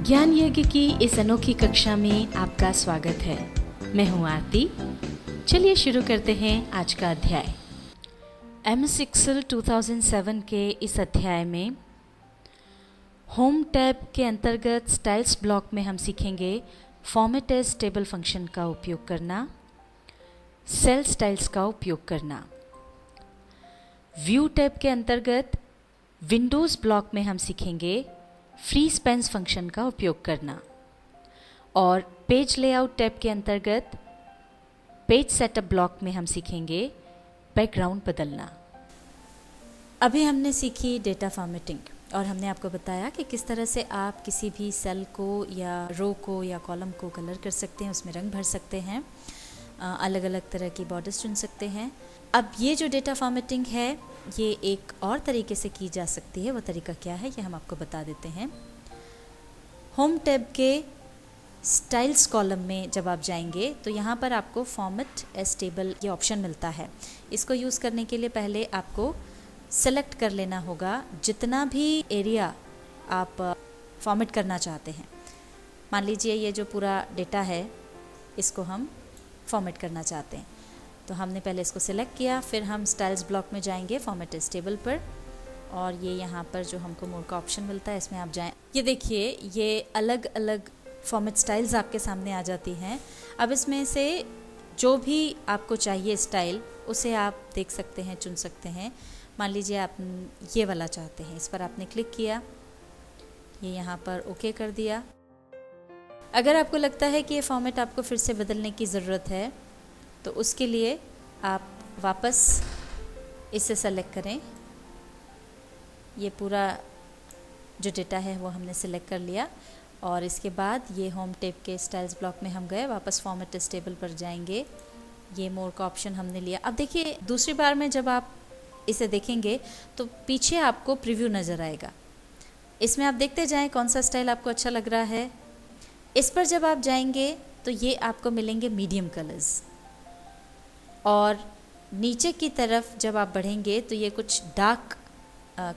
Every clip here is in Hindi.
ज्ञान यज्ञ की इस अनोखी कक्षा में आपका स्वागत है। मैं हूं आरती। चलिए शुरू करते हैं आज का अध्याय। MS Excel 2007 के इस अध्याय में होम टैब के अंतर्गत स्टाइल्स ब्लॉक में हम सीखेंगे फॉर्मेट एज टेबल फंक्शन का उपयोग करना, सेल स्टाइल्स का उपयोग करना। व्यू टैब के अंतर्गत विंडोज़ ब्लॉक में हम सीखेंगे फ्री स्पेंस फंक्शन का उपयोग करना, और पेज लेआउट टैब के अंतर्गत पेज सेटअप ब्लॉक में हम सीखेंगे बैकग्राउंड बदलना। अभी हमने सीखी डेटा फॉर्मेटिंग और हमने आपको बताया कि किस तरह से आप किसी भी सेल को या रो को या कॉलम को कलर कर सकते हैं, उसमें रंग भर सकते हैं, अलग अलग तरह की बॉर्डर्स चुन सकते हैं। अब ये जो डेटा फॉर्मेटिंग है ये एक और तरीके से की जा सकती है। वो तरीका क्या है ये हम आपको बता देते हैं। होम टैब के स्टाइल्स कॉलम में जब आप जाएंगे तो यहाँ पर आपको फॉर्मेट एज टेबल ये ऑप्शन मिलता है। इसको यूज़ करने के लिए पहले आपको सेलेक्ट कर लेना होगा जितना भी एरिया आप फॉर्मेट करना चाहते हैं। मान लीजिए ये जो पूरा डेटा है इसको हम फॉर्मेट करना चाहते हैं, तो हमने पहले इसको सिलेक्ट किया, फिर हम स्टाइल्स ब्लॉक में जाएंगे फॉर्मेट एज टेबल पर, और ये यहाँ पर जो हमको मोर का ऑप्शन मिलता है इसमें आप जाएं। ये देखिए ये अलग अलग फॉर्मेट स्टाइल्स आपके सामने आ जाती हैं। अब इसमें से जो भी आपको चाहिए स्टाइल उसे आप देख सकते हैं, चुन सकते हैं। मान लीजिए आप ये वाला चाहते हैं, इस पर आपने क्लिक किया, ये यहाँ पर ओके कर दिया। अगर आपको लगता है कि ये फॉर्मेट आपको फिर से बदलने की ज़रूरत है तो उसके लिए आप वापस इसे सेलेक्ट करें। ये पूरा जो डेटा है वो हमने सेलेक्ट कर लिया, और इसके बाद ये होम टैब के स्टाइल्स ब्लॉक में हम गए, वापस फॉर्मेट एज टेबल पर जाएंगे, ये मोर का ऑप्शन हमने लिया। अब देखिए दूसरी बार में जब आप इसे देखेंगे तो पीछे आपको प्रीव्यू नज़र आएगा। इसमें आप देखते जाएं कौन सा स्टाइल आपको अच्छा लग रहा है। इस पर जब आप जाएंगे तो ये आपको मिलेंगे मीडियम कलर्स, और नीचे की तरफ जब आप बढ़ेंगे तो ये कुछ डार्क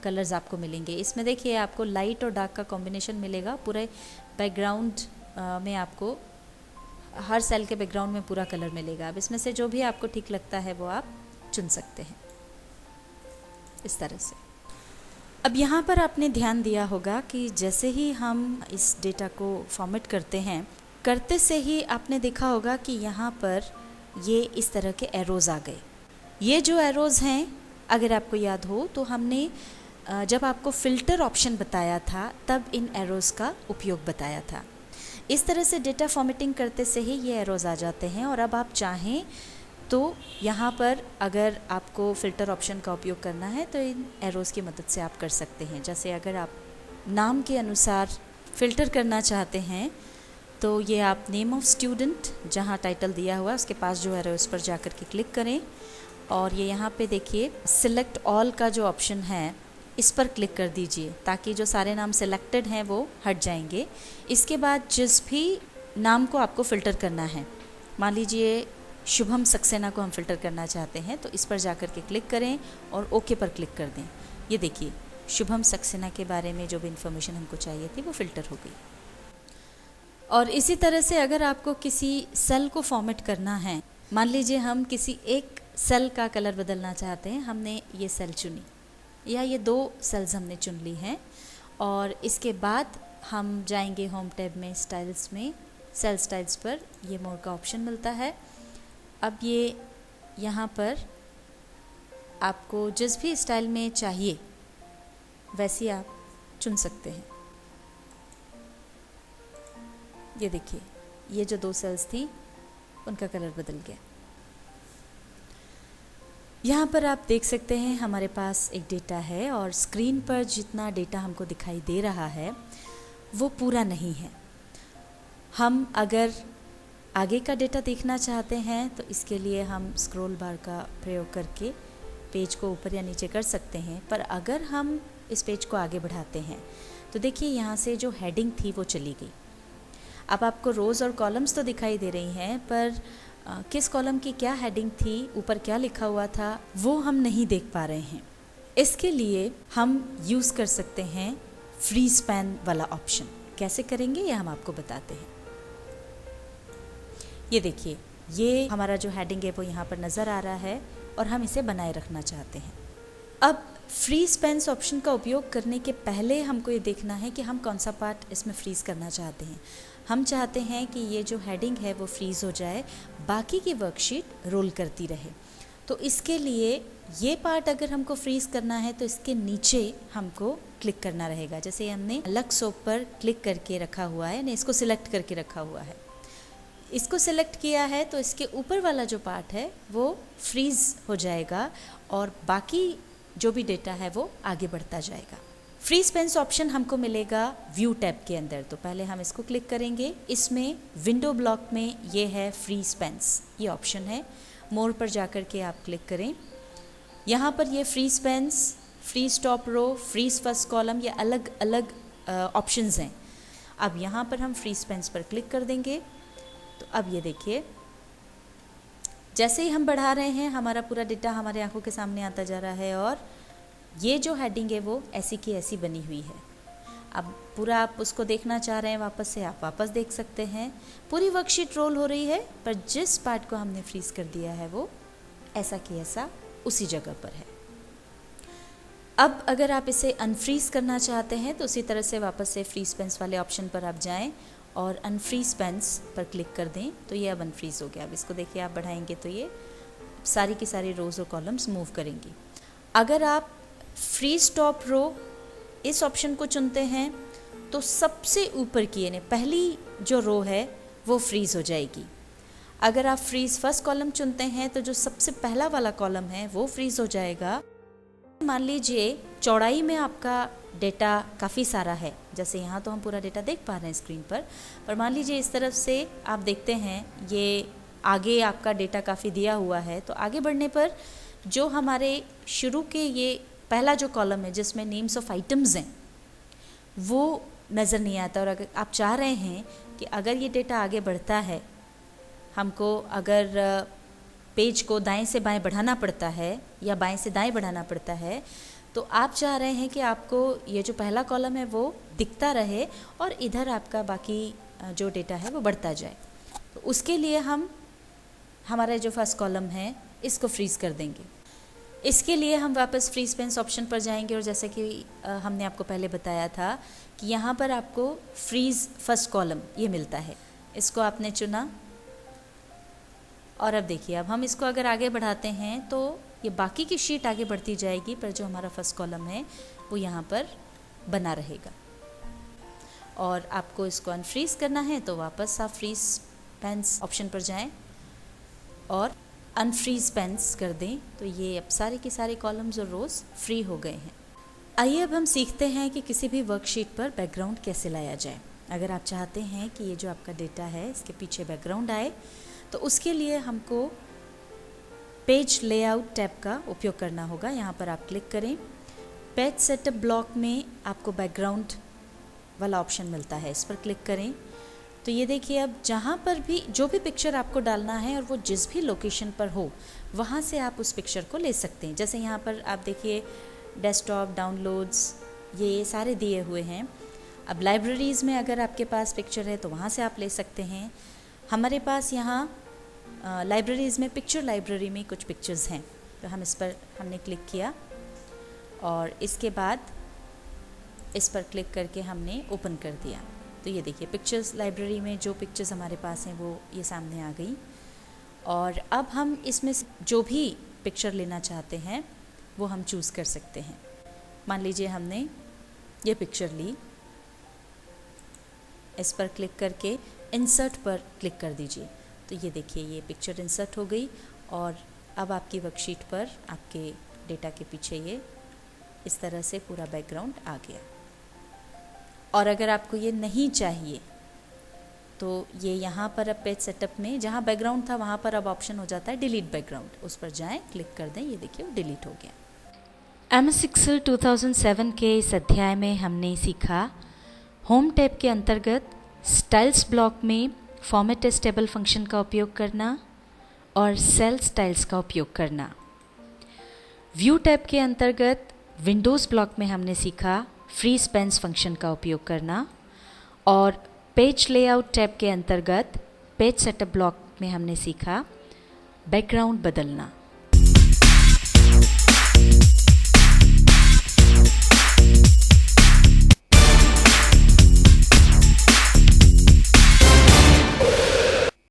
कलर्स आपको मिलेंगे। इसमें देखिए आपको लाइट और डार्क का कॉम्बिनेशन मिलेगा। पूरे बैकग्राउंड में आपको हर सेल के बैकग्राउंड में पूरा कलर मिलेगा। अब इसमें से जो भी आपको ठीक लगता है वो आप चुन सकते हैं इस तरह से। अब यहाँ पर आपने ध्यान दिया होगा कि जैसे ही हम इस डेटा को फॉर्मेट करते हैं, करते से ही आपने देखा होगा कि यहाँ पर ये इस तरह के एरोज़ आ गए। ये जो एरोज़ हैं, अगर आपको याद हो तो हमने जब आपको फ़िल्टर ऑप्शन बताया था तब इन एरोज़ का उपयोग बताया था। इस तरह से डेटा फॉर्मेटिंग करते से ही ये एरोज़ आ जाते हैं, और अब आप चाहें तो यहाँ पर अगर आपको फ़िल्टर ऑप्शन का उपयोग करना है तो इन एरोज़ की मदद से आप कर सकते हैं। जैसे अगर आप नाम के अनुसार फ़िल्टर करना चाहते हैं तो ये आप नेम ऑफ़ स्टूडेंट जहाँ टाइटल दिया हुआ है उसके पास जो है उस पर जाकर के क्लिक करें, और ये यहाँ पे देखिए सिलेक्ट ऑल का जो ऑप्शन है इस पर क्लिक कर दीजिए ताकि जो सारे नाम सिलेक्टेड हैं वो हट जाएंगे। इसके बाद जिस भी नाम को आपको फ़िल्टर करना है, मान लीजिए शुभम सक्सेना को हम फ़िल्टर करना चाहते हैं, तो इस पर जाकर के क्लिक करें और ओके पर क्लिक कर दें। ये देखिए शुभम सक्सेना के बारे में जो भी इन्फॉर्मेशन हमको चाहिए थी वो फ़िल्टर हो गई। और इसी तरह से अगर आपको किसी सेल को फॉर्मेट करना है, मान लीजिए हम किसी एक सेल का कलर बदलना चाहते हैं, हमने ये सेल चुनी या ये दो सेल्स हमने चुन ली हैं, और इसके बाद हम जाएंगे होम टैब में स्टाइल्स में सेल स्टाइल्स पर, ये मोर का ऑप्शन मिलता है। अब ये यहाँ पर आपको जिस भी स्टाइल में चाहिए वैसी आप चुन सकते हैं। ये देखिए ये जो दो सेल्स थी उनका कलर बदल गया। यहाँ पर आप देख सकते हैं हमारे पास एक डेटा है, और स्क्रीन पर जितना डेटा हमको दिखाई दे रहा है वो पूरा नहीं है। हम अगर आगे का डेटा देखना चाहते हैं तो इसके लिए हम स्क्रॉल बार का प्रयोग करके पेज को ऊपर या नीचे कर सकते हैं, पर अगर हम इस पेज को आगे बढ़ाते हैं तो देखिए यहाँ से जो हेडिंग थी वो चली गई। अब आपको रोज़ और कॉलम्स तो दिखाई दे रही हैं, पर किस कॉलम की क्या हेडिंग थी, ऊपर क्या लिखा हुआ था, वो हम नहीं देख पा रहे हैं। इसके लिए हम यूज़ कर सकते हैं फ्री स्पैन वाला ऑप्शन। कैसे करेंगे ये हम आपको बताते हैं। ये देखिए, ये हमारा जो हेडिंग है वो यहाँ पर नज़र आ रहा है और हम इसे बनाए रखना चाहते हैं। अब फ्रीज पेंस ऑप्शन का उपयोग करने के पहले हमको ये देखना है कि हम कौन सा पार्ट इसमें फ्रीज़ करना चाहते हैं। हम चाहते हैं कि ये जो हेडिंग है वो फ्रीज़ हो जाए, बाकी की वर्कशीट रोल करती रहे। तो इसके लिए ये पार्ट अगर हमको फ्रीज़ करना है तो इसके नीचे हमको क्लिक करना रहेगा। जैसे हमने अलग सोप पर क्लिक करके रखा हुआ है, यानी इसको सिलेक्ट करके रखा हुआ है, इसको सिलेक्ट किया है तो इसके ऊपर वाला जो पार्ट है वो फ्रीज़ हो जाएगा और बाकी जो भी डेटा है वो आगे बढ़ता जाएगा। फ्रीज पेंस ऑप्शन हमको मिलेगा व्यू टैब के अंदर। तो पहले हम इसको क्लिक करेंगे। इसमें विंडो ब्लॉक में ये है फ्रीज पेंस, ये ऑप्शन है। मोर पर जाकर के आप क्लिक करें। यहाँ पर ये freeze panes, freeze top row, freeze first column, ये अलग अलग ऑप्शंस हैं। अब यहाँ पर हम फ्रीज पेंस पर क्लिक कर देंगे। तो अब ये देखिए, जैसे ही हम बढ़ा रहे हैं हमारा पूरा डेटा हमारे आंखों के सामने आता जा रहा है और ये जो हेडिंग है वो ऐसी की ऐसी बनी हुई है। अब पूरा आप उसको देखना चाह रहे हैं वापस से, आप वापस देख सकते हैं। पूरी वर्कशीट रोल हो रही है, पर जिस पार्ट को हमने फ्रीज कर दिया है वो ऐसा की ऐसा उसी जगह पर है। अब अगर आप इसे अनफ्रीज करना चाहते हैं तो उसी तरह से वापस से फ्रीज पेंस वाले ऑप्शन पर आप जाएं और अनफ्रीज पेंस पर क्लिक कर दें तो ये अब अनफ्रीज हो गया। अब इसको देखिए, आप बढ़ाएंगे तो ये सारी की सारी रोज और कॉलम्स मूव करेंगी। अगर आप फ्रीज टॉप रो इस ऑप्शन को चुनते हैं तो सबसे ऊपर की यानी पहली जो रो है वो फ्रीज हो जाएगी। अगर आप फ्रीज फर्स्ट कॉलम चुनते हैं तो जो सबसे पहला वाला कॉलम है वो फ्रीज हो जाएगा। मान लीजिए चौड़ाई में आपका डेटा काफ़ी सारा है, जैसे यहाँ तो हम पूरा डेटा देख पा रहे हैं स्क्रीन पर मान लीजिए इस तरफ से आप देखते हैं ये आगे आपका डेटा काफ़ी दिया हुआ है। तो आगे बढ़ने पर जो हमारे शुरू के ये पहला जो कॉलम है जिसमें नेम्स ऑफ आइटम्स हैं वो नज़र नहीं आता। और अगर आप चाह रहे हैं कि अगर ये डेटा आगे बढ़ता है, हमको अगर पेज को दाएं से बाएं बढ़ाना पड़ता है या बाएं से दाएं बढ़ाना पड़ता है, तो आप चाह रहे हैं कि आपको ये जो पहला कॉलम है वो दिखता रहे और इधर आपका बाकी जो डेटा है वो बढ़ता जाए। तो उसके लिए हम हमारा जो फर्स्ट कॉलम है इसको फ्रीज़ कर देंगे। इसके लिए हम वापस फ्रीज पेंस ऑप्शन पर जाएंगे और जैसे कि हमने आपको पहले बताया था कि यहाँ पर आपको फ्रीज फर्स्ट कॉलम ये मिलता है, इसको आपने चुना और अब देखिए, अब हम इसको अगर आगे बढ़ाते हैं तो ये बाकी की शीट आगे बढ़ती जाएगी, पर जो हमारा फर्स्ट कॉलम है वो यहाँ पर बना रहेगा। और आपको इसको अनफ्रीज करना है तो वापस आप फ्रीज पेंस ऑप्शन पर जाएं और अनफ्रीज पेंस कर दें। तो ये अब सारे के सारे कॉलम्स और रोज़ फ्री हो गए हैं। आइए अब हम सीखते हैं कि किसी भी वर्कशीट पर बैकग्राउंड कैसे लाया जाए। अगर आप चाहते हैं कि ये जो आपका डेटा है इसके पीछे बैकग्राउंड आए तो उसके लिए हमको पेज लेआउट टैब का उपयोग करना होगा। यहाँ पर आप क्लिक करें। पेज सेटअप ब्लॉक में आपको बैकग्राउंड वाला ऑप्शन मिलता है, इस पर क्लिक करें। तो ये देखिए, अब जहाँ पर भी जो भी पिक्चर आपको डालना है और वो जिस भी लोकेशन पर हो वहाँ से आप उस पिक्चर को ले सकते हैं। जैसे यहाँ पर आप देखिए डेस्कटॉप, डाउनलोड्स, ये सारे दिए हुए हैं। अब लाइब्रेरीज़ में अगर आपके पास पिक्चर है तो वहाँ से आप ले सकते हैं। हमारे पास यहाँ लाइब्रेरीज़ में पिक्चर लाइब्रेरी में कुछ पिक्चर्स हैं, तो हम इस पर हमने क्लिक किया और इसके बाद इस पर क्लिक करके हमने ओपन कर दिया। तो ये देखिए, पिक्चर्स लाइब्रेरी में जो पिक्चर्स हमारे पास हैं वो ये सामने आ गई। और अब हम इसमें जो भी पिक्चर लेना चाहते हैं वो हम चूज़ कर सकते हैं। मान लीजिए हमने ये पिक्चर ली, इस पर क्लिक करके इंसर्ट पर क्लिक कर दीजिए। तो ये देखिए, ये पिक्चर इंसर्ट हो गई और अब आपकी वर्कशीट पर आपके डेटा के पीछे ये इस तरह से पूरा बैकग्राउंड आ गया। और अगर आपको ये नहीं चाहिए तो ये यहाँ पर अब पेज सेटअप में जहाँ बैकग्राउंड था वहाँ पर अब ऑप्शन हो जाता है डिलीट बैकग्राउंड, उस पर जाएं, क्लिक कर दें। ये देखिए वो डिलीट हो गया। MS Excel 2007 के इस अध्याय में हमने सीखा होम टैब के अंतर्गत स्टाइल्स ब्लॉक में फॉर्मेट एज टेबल फंक्शन का उपयोग करना और सेल स्टाइल्स का उपयोग करना। व्यू टैब के अंतर्गत विंडोज़ ब्लॉक में हमने सीखा फ्रीज पेंस फंक्शन का उपयोग करना और पेज लेआउट टैब के अंतर्गत पेज सेटअप ब्लॉक में हमने सीखा बैकग्राउंड बदलना।